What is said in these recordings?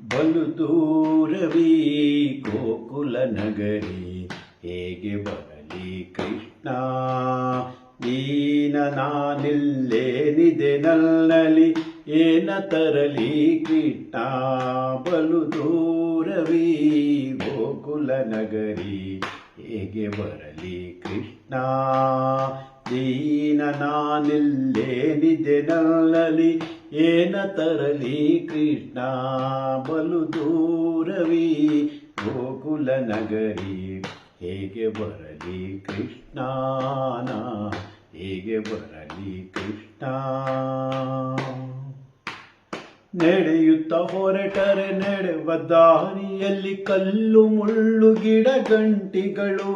ಬಲು ದೂರವೀ ಗೋಕುಲ ನಗರಿ, ಹೇಗೆ ಬರಲಿ ಕೃಷ್ಣ? ದೀನ ನಾನಿಲ್ಲೇನಿದೆ ನನ್ನಲ್ಲಿ, ಏನ ತರಲಿ ಕೃಷ್ಣ? ಬಲು ದೂರವೀ ಗೋಕುಲ ನಗರಿ, ಹೇಗೆ ಬರಲಿ ಕೃಷ್ಣ? ದೀನ ನಾನಿಲ್ಲೇನಿದೆ ನನ್ನಲ್ಲಿ, ಏನ ತರಲಿ ಕೃಷ್ಣ? ಬಲು ದೂರವೀ ಗೋಕುಲ ನಗರಿ, ಹೇಗೆ ಬರಲಿ ಕೃಷ್ಣ? ಹೇಗೆ ಬರಲಿ ಕೃಷ್ಣ? ನಡೆಯುತ್ತ ಹೊರಟರೆ ನಡೆವ ದಾರಿಯಲ್ಲಿ ಕಲ್ಲು ಮುಳ್ಳು ಗಿಡ ಗಂಟಿಗಳು,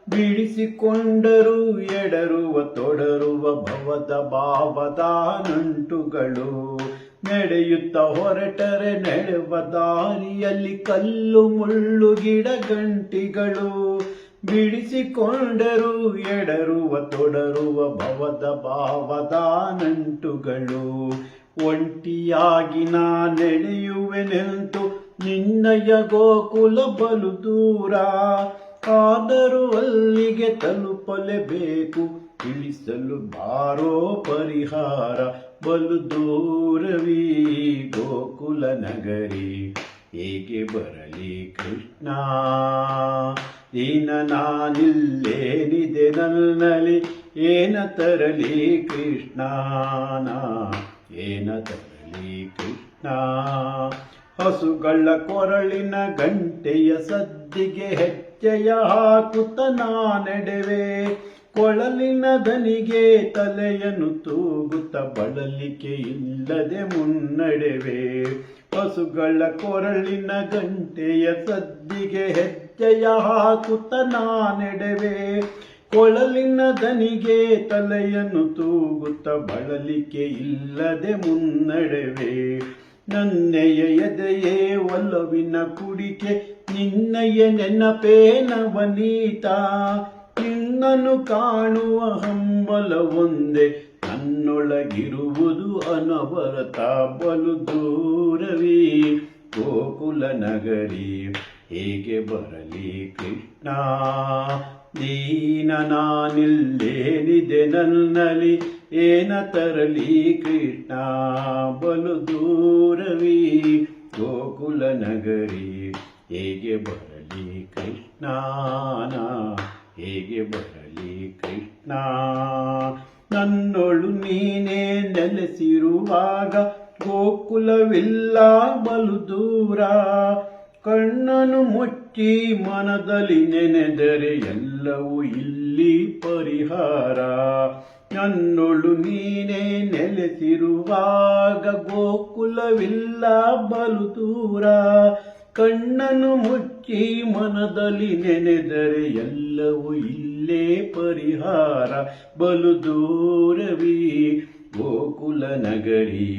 ಬಿಡಿಸಿಕೊಂಡರೂ ಎಡರುವ ತೊಡರುವ ಭವದ ಭಾವದ ನಂಟುಗಳು. ನಡೆಯುತ್ತ ಹೊರಟರೆ ನಡೆವ ದಾರಿಯಲ್ಲಿ ಕಲ್ಲು ಮುಳ್ಳು ಗಿಡ ಗಂಟಿಗಳು, ಬಿಡಿಸಿಕೊಂಡರೂ ಎಡರುವ ತೊಡರುವ ಭವದ ಭಾವದ ನಂಟುಗಳು. ಒಂಟಿಯಾಗಿ ನಾ ನಡೆಯುವೆನೆಂತು ನಿನ್ನಯ ಗೋಕುಲ ಬಲು ದೂರ, ಆದರೂ ಅಲ್ಲಿಗೆ ತಲುಪಲೇಬೇಕು, ತಿಳಿಸಲು ಬಾರೋ ಪರಿಹಾರ. ಬಲು ದೂರವೀ ಗೋಕುಲ ನಗರಿ, ಹೇಗೆ ಬರಲಿ ಕೃಷ್ಣ? ದೀನ ನಾನಿಲ್ಲೇನಿದೆ ನನ್ನಲ್ಲಿ, ಏನ ತರಲಿ ಕೃಷ್ಣ? ಏನ ತರಲಿ ಕೃಷ್ಣ? ಹಸುಗಳ ಕೊರಳಿನ ಗಂಟೆಯ ಸದ್ದಿಗೆ ಹೆಜ್ಜೆಯ ಹಾಕುತ್ತ ನಾ ನಡೆವೆ, ಕೊಳಲಿನ ದನಿಗೆ ತಲೆಯನ್ನು ತೂಗುತ್ತ ಬಳಲಿಕೆ ಇಲ್ಲದೆ ಮುನ್ನಡೆವೆ. ಹಸುಗಳ ಕೊರಳಿನ ಗಂಟೆಯ ಸದ್ದಿಗೆ ಹೆಜ್ಜೆಯ ಹಾಕುತ್ತ ನಾ ನಡೆವೆ, ಕೊಳಲಿನ ದನಿಗೆ ತಲೆಯನ್ನು ತೂಗುತ್ತ ಬಳಲಿಕೆ ಇಲ್ಲದೆ ಮುನ್ನಡೆವೆ. ನನ್ನೆಯ ಎದೆಯೇ ಒಲವಿನ ಕುಡಿಕೆ, ನಿನ್ನಯ ನೆನಪೇ ನವನೀತ. ನಿನ್ನನ್ನು ಕಾಣುವ ಹಂಬಲ ಒಂದೇ, ನನ್ನೊಳಗಿರುವುದು ಅನವರತ. ಬಲು ದೂರವೀ ಗೋಕುಲ ನಗರಿ, ಹೇಗೆ ಬರಲಿ ಕೃಷ್ಣ? ದೀನ ನಾನಿಲ್ಲೇನಿದೆ ನನ್ನಲ್ಲಿ, ಏನ ತರಲಿ ಕೃಷ್ಣ? ಬಲು ದೂರವೀ ಗೋಕುಲ ನಗರಿ, ಹೇಗೆ ಬರಲಿ ಕೃಷ್ಣ? ಹೇಗೆ ಬರಲಿ ಕೃಷ್ಣ? ನನ್ನೊಳು ನೀನೇ ನೆಲೆಸಿರುವಾಗ ಗೋಕುಲವಿಲ್ಲ ಬಲು ದೂರ. ಕಣ್ಣನು ಮುಚ್ಚಿ ಮನದಲ್ಲಿ ನೆನೆದರೆ ಎಲ್ಲವೂ ಇಲ್ಲಿ ಪರಿಹಾರ. ನನ್ನೊಳು ನೀನೇ ನೆಲೆಸಿರುವಾಗ ಗೋಕುಲವಿಲ್ಲ ಬಲು ದೂರ. ಕಣ್ಣನು ಮುಚ್ಚಿ ಮನದಲ್ಲಿ ನೆನೆದರೆ ಎಲ್ಲವೂ ಇಲ್ಲೇ ಪರಿಹಾರ. ಬಲು ದೂರವೀ ಗೋಕುಲ ನಗರಿ,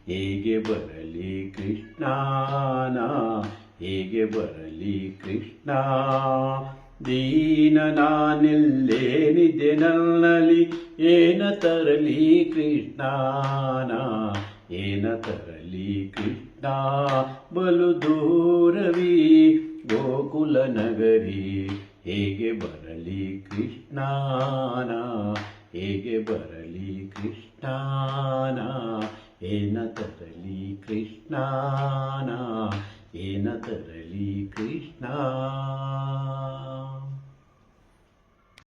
ಹೇಗೆ ಬರಲಿ ಕೃಷ್ಣ? ಹೇಗೆ ಬರಲಿ ಕೃಷ್ಣ? ದೀನ ನಾನಿಲ್ಲೇನಿದೆ ನನ್ನಲ್ಲಿ, ಏನ ತರಲಿ ಕೃಷ್ಣ? ಏನ ತರಲಿ ಕೃಷ್ಣ? ಬಲು ದೂರವೀ ಗೋಕುಲ ನಗರಿ, ಹೇಗೆ ಬರಲಿ ಕೃಷ್ಣ? ಹೇಗೆ ಬರಲಿ ಕೃಷ್ಣ? ಏನ ತರಲಿ ಕೃಷ್ಣ? ಏನ ತರಲಿ ಕೃಷ್ಣ?